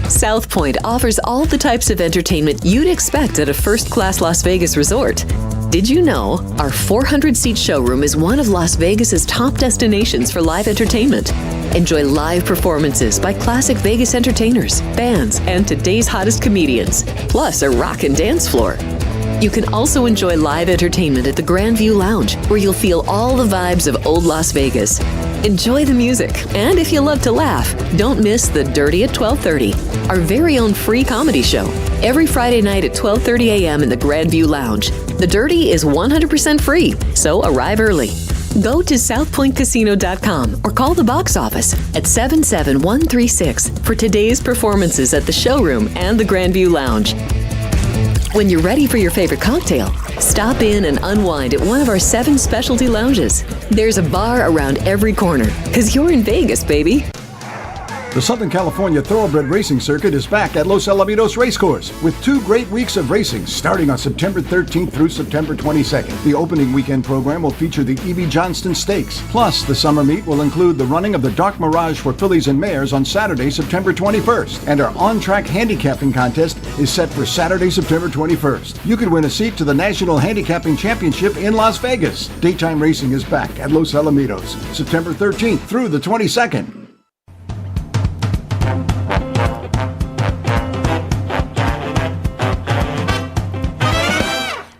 South Point offers all the types of entertainment you'd expect at a first-class Las Vegas resort. Did you know our 400-seat showroom is one of Las Vegas's top destinations for live entertainment? Enjoy live performances by classic Vegas entertainers, bands, and today's hottest comedians, plus a rockin' dance floor. You can also enjoy live entertainment at the Grand View Lounge, where you'll feel all the vibes of old Las Vegas. Enjoy the music, and if you love to laugh, don't miss The Dirty at 12:30, our very own free comedy show, every Friday night at 12:30 a.m. in the Grand View Lounge. The Dirty is 100% free, so arrive early. Go to southpointcasino.com or call the box office at 77136 for today's performances at the showroom and the Grand View Lounge. When you're ready for your favorite cocktail, stop in and unwind at one of our 7 specialty lounges. There's a bar around every corner, because you're in Vegas, baby. The Southern California Thoroughbred Racing Circuit is back at Los Alamitos Racecourse with 2 great weeks of racing starting on September 13th through September 22nd. The opening weekend program will feature the E.B. Johnston Stakes. Plus, the summer meet will include the running of the Dark Mirage for fillies and mares on Saturday, September 21st. And our on-track handicapping contest is set for Saturday, September 21st. You could win a seat to the National Handicapping Championship in Las Vegas. Daytime racing is back at Los Alamitos, September 13th through the 22nd.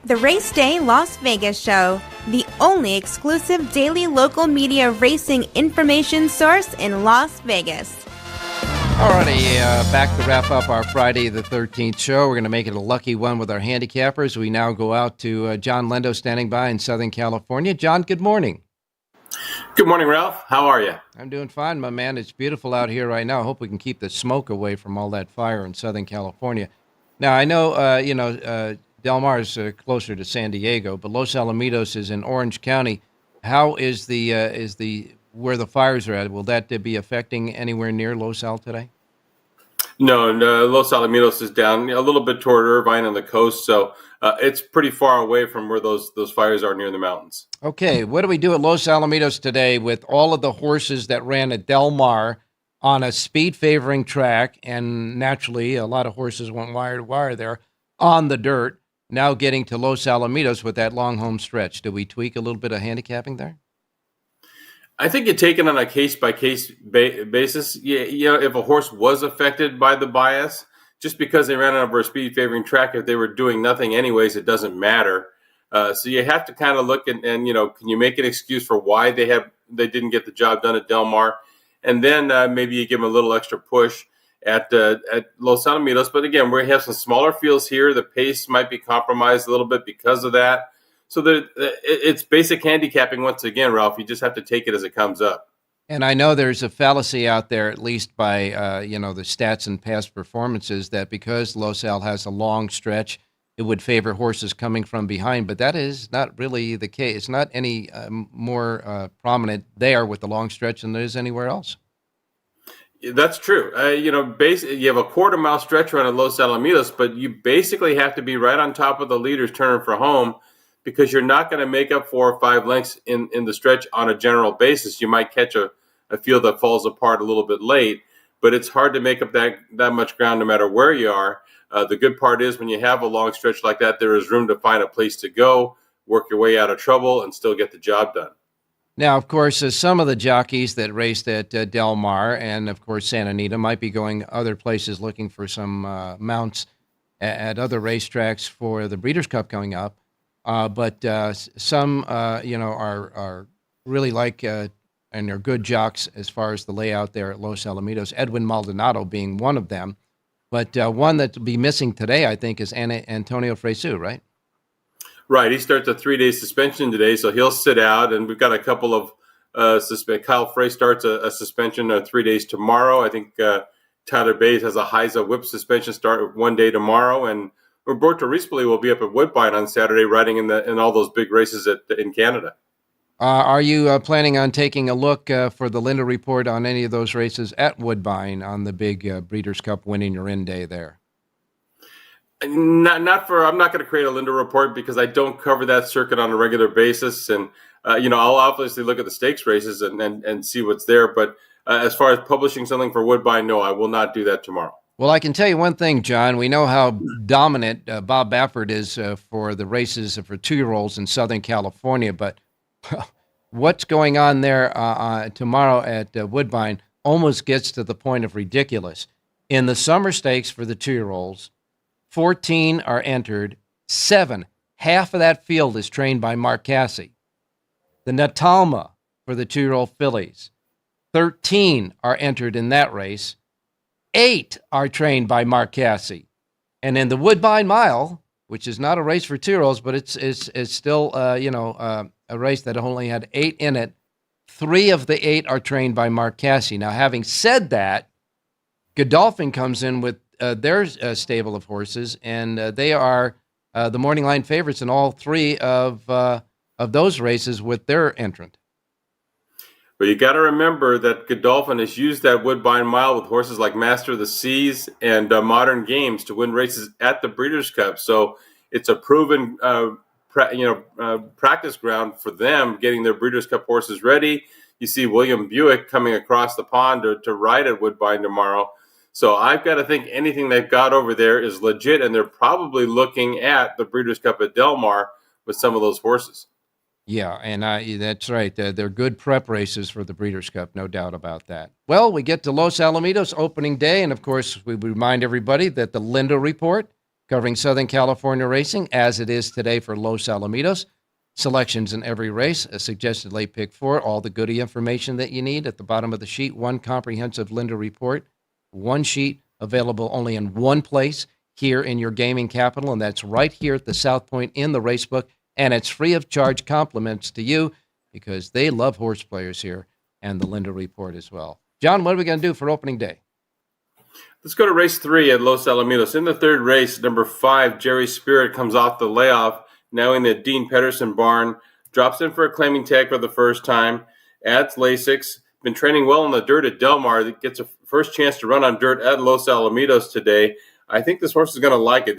The Race Day Las Vegas Show, the only exclusive daily local media racing information source in Las Vegas. Alrighty, back to wrap up our Friday the 13th show. We're going to make it a lucky one with our handicappers. We now go out to John Lindo standing by in Southern California. John, good morning. Good morning, Ralph. How are you? I'm doing fine, my man. It's beautiful out here right now. I hope we can keep the smoke away from all that fire in Southern California. Now, I know, Del Mar is closer to San Diego, but Los Alamitos is in Orange County. How is where the fires are at? Will that be affecting anywhere near Los Al today? No, Los Alamitos is down a little bit toward Irvine on the coast, so it's pretty far away from where those fires are near the mountains. Okay, what do we do at Los Alamitos today with all of the horses that ran at Del Mar on a speed-favoring track, and naturally a lot of horses went wire to wire there on the dirt, now getting to Los Alamitos with that long home stretch? Do we tweak a little bit of handicapping there? I think you take it on a case-by-case basis. If a horse was affected by the bias, just because they ran over a speed-favoring track, if they were doing nothing anyways, it doesn't matter. So you have to kind of look and can you make an excuse for why they didn't get the job done at Del Mar, and then maybe you give them a little extra push at Los Alamitos. But again, we have some smaller fields here. The pace might be compromised a little bit because of that. So it's basic handicapping once again, Ralph. You just have to take it as it comes up. And I know there's a fallacy out there, at least by the stats and past performances, that because Los Al has a long stretch, it would favor horses coming from behind. But that is not really the case. It's not any more prominent there with the long stretch than there is anywhere else. That's true. Basically, you have a quarter-mile stretch run at Los Alamitos, but you basically have to be right on top of the leaders turning for home, because you're not going to make up 4 or 5 lengths in the stretch on a general basis. You might catch a field that falls apart a little bit late, but it's hard to make up that much ground no matter where you are. The good part is when you have a long stretch like that, there is room to find a place to go, work your way out of trouble, and still get the job done. Now, of course, some of the jockeys that raced at Del Mar and, of course, Santa Anita might be going other places looking for some mounts at other racetracks for the Breeders' Cup coming up. But some, are really and they're good jocks as far as the layout there at Los Alamitos, Edwin Maldonado being one of them. But one that will be missing today, I think, is Antonio Fresu, right? Right. He starts a 3-day suspension today, so he'll sit out. And we've got a couple of Kyle Frey starts a suspension 3 days tomorrow. I think Tyler Bays has a Heiza whip suspension start 1 day tomorrow. And Roberto Rispoli will be up at Woodbine on Saturday riding in all those big races in Canada. Are you planning on taking a look for the Lindo report on any of those races at Woodbine on the big Breeders' Cup winning your in day there? I'm not going to create a Lindo report because I don't cover that circuit on a regular basis. And, I'll obviously look at the stakes races and see what's there. But as far as publishing something for Woodbine, no, I will not do that tomorrow. Well, I can tell you one thing, John. We know how dominant Bob Baffert is for the races for 2-year-olds in Southern California, but what's going on there tomorrow at Woodbine almost gets to the point of ridiculous. In the summer stakes for the 2-year-olds, 14 are entered, 7. Half of that field is trained by Mark Casse. The Natalma for the 2-year-old fillies, 13 are entered in that race. 8 are trained by Mark Casse. And in the Woodbine Mile, which is not a race for 2-year-olds, but it's still, a race that only had 8 in it, 3 of the 8 are trained by Mark Casse. Now, having said that, Godolphin comes in with their stable of horses, and they are the morning line favorites in all 3 of those races with their entrant. But you got to remember that Godolphin has used that Woodbine Mile with horses like Master of the Seas and Modern Games to win races at the Breeders' Cup. So it's a proven, practice ground for them getting their Breeders' Cup horses ready. You see William Buick coming across the pond to ride at Woodbine tomorrow. So I've got to think anything they've got over there is legit, and they're probably looking at the Breeders' Cup at Del Mar with some of those horses. Yeah, and that's right. They're good prep races for the Breeders' Cup, no doubt about that. Well, we get to Los Alamitos opening day, and of course, we remind everybody that the Lindo report covering Southern California racing, as it is today for Los Alamitos, selections in every race, a suggested late pick 4, all the goodie information that you need at the bottom of the sheet, one comprehensive Lindo report, one sheet available only in one place here in your gaming capital, and that's right here at the South Point in the Racebook. And it's free of charge, compliments to you. because they love horse players here, and the Lindo Report as well. John, what are we going to do for opening day? Let's go to race 3 at Los Alamitos. In the third race, number 5, Jerry Spirit comes off the layoff, now in the Dean Pedersen barn, drops in for a claiming tag for the first time, adds Lasix, been training well in the dirt at Del Mar, that gets a first chance to run on dirt at Los Alamitos today. I think this horse is going to like it.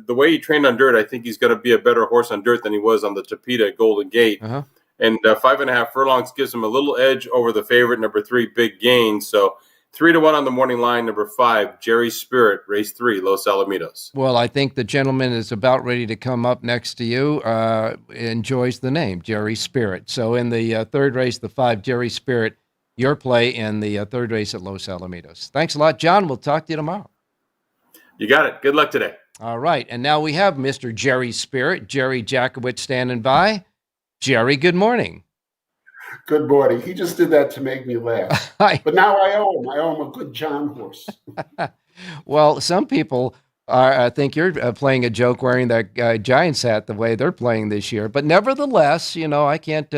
The way he trained on dirt, I think he's going to be a better horse on dirt than he was on the Tapeta at Golden Gate. Uh-huh. And 5.5 furlongs gives him a little edge over the favorite, number 3, Big Gain. So 3-1 on the morning line, number 5, Jerry Spirit, race 3, Los Alamitos. Well, I think the gentleman is about ready to come up next to you. Enjoys the name, Jerry Spirit. So in the third race, the 5, Jerry Spirit, your play in the third race at Los Alamitos. Thanks a lot, John. We'll talk to you tomorrow. You got it. Good luck today. All right. And now we have Mr. Jerry Spirit, Jerry Jacovitz, standing by. Jerry, good morning. Good morning. He just did that to make me laugh. But now I owe him. I owe him a good John horse. Well, some people think you're playing a joke wearing that Giants hat the way they're playing this year. But nevertheless, I can't,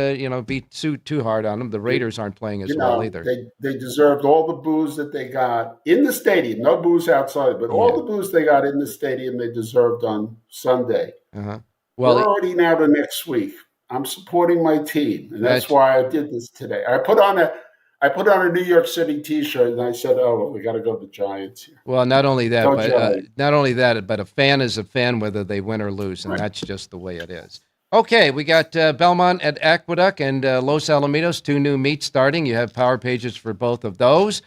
be too hard on them. The Raiders aren't playing as well either. They deserved all the boos that they got in the stadium. No boos outside, but all the boos they got in the stadium they deserved on Sunday. Uh-huh. Well, we're already now to next week. I'm supporting my team, and that's why I did this today. I put on a New York City T-shirt, and I said, "Oh, well, we got to go to the Giants here." Well, not only that, but a fan is a fan whether they win or lose, and that's just the way it is. Okay, we got Belmont at Aqueduct and Los Alamitos, 2 new meets starting. You have power pages for both of those.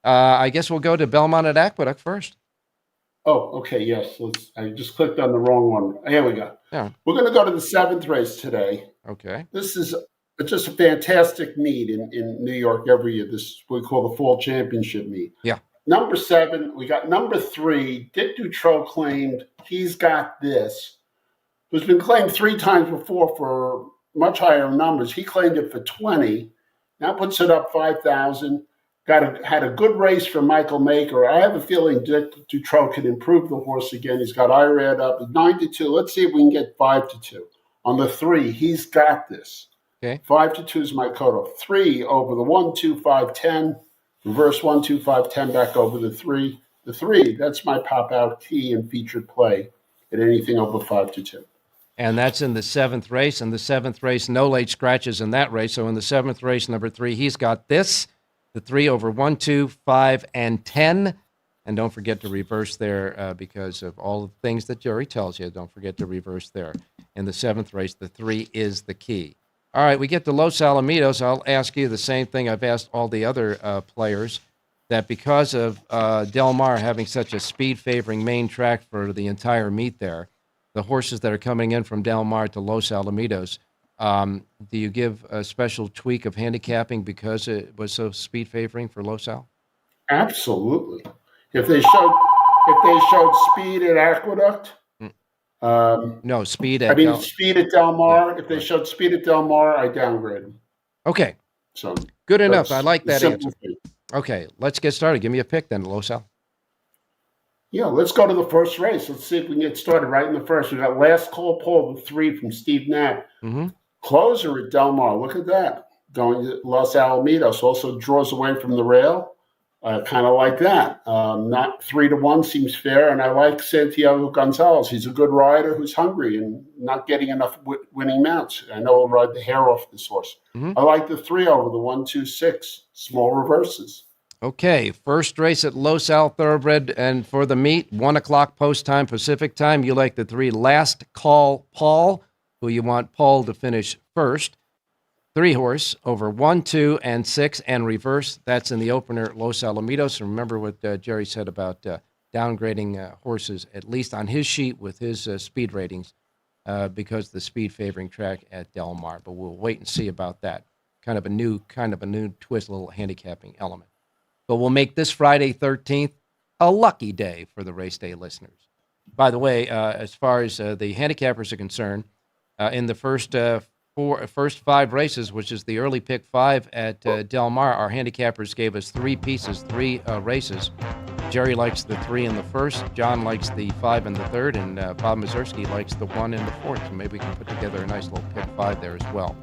I guess we'll go to Belmont at Aqueduct first. Oh, okay, yes. I just clicked on the wrong one. Here we go. Yeah. We're going to go to the 7th race today. Okay. This is just a fantastic meet in New York every year. This is what we call the Fall Championship meet. Yeah. Number 7, we got number 3, Dick Dutrow claimed He's Got This, who's been claimed 3 times before for much higher numbers. He claimed it for 20. Now puts it up 5,000. Had a good race for Michael Maker. I have a feeling Dick Dutrow can improve the horse again. He's got IRAD up 9-2. Let's see if we can get 5-2. On the 3, He's Got This. Okay. 5-2 is my cutoff. 3 over the 1, 2, 5, 10. Reverse 1, 2, 5, 10 back over the 3. The 3, that's my pop-out key and featured play at anything over 5-2. And that's in the 7th race. In the 7th race, no late scratches in that race. So in the 7th race, number 3, He's Got This. The 3 over 1, 2, 5, and 10. And don't forget to reverse there because of all the things that Jerry tells you. Don't forget to reverse there. In the 7th race, the 3 is the key. All right, we get to Los Alamitos. I'll ask you the same thing I've asked all the other players, that because of Del Mar having such a speed-favoring main track for the entire meet there, the horses that are coming in from Del Mar to Los Alamitos, do you give a special tweak of handicapping because it was so speed favoring for Los Al? Absolutely. If they showed speed at Aqueduct, no speed at. Speed at Del Mar. Yeah. If they showed speed at Del Mar, I downgrade them. Okay. So good enough. I like that answer. Thing. Okay, let's get started. Give me a pick then, Los Al. Yeah, let's go to the first race. Let's see if we can get started right in the first. We got Last Call Pull, the 3 from Steve Knapp. Mm-hmm. Closer at Del Mar. Look at that. Going to Los Alamitos. Also draws away from the rail. Kind of like that. Not 3-1 seems fair. And I like Santiago Gonzalez. He's a good rider who's hungry and not getting enough winning mounts. I know he'll ride the hair off this horse. Mm-hmm. I like the 3 over the 1, 2, 6. Small reverses. Okay, first race at Los Al Thoroughbred, and for the meet, 1 o'clock post time, Pacific time. You like the 3 Last Call Paul, who you want Paul to finish first. 3 horse over 1, 2, and 6, and reverse. That's in the opener at Los Alamitos. Remember what Jerry said about downgrading horses, at least on his sheet with his speed ratings, because the speed favoring track at Del Mar. But we'll wait and see about that. Kind of a new twist, little handicapping element. But we'll make this Friday 13th a lucky day for the race day listeners. By the way, as far as the handicappers are concerned, in the first 5 races, which is the early pick 5 at Del Mar, our handicappers gave us 3 pieces, 3 races. Jerry likes the 3 in the first, John likes the 5 in the third, and Bob Mieszerski likes the 1 in the fourth. So maybe we can put together a nice little pick 5 there as well.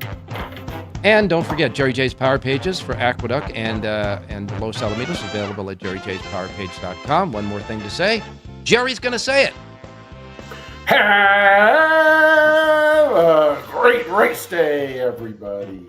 And don't forget, Jerry J's Power Pages for Aqueduct and Los Alamitos, available at jerryjspowerpage.com. One more thing to say. Jerry's going to say it. Have a great race day, everybody.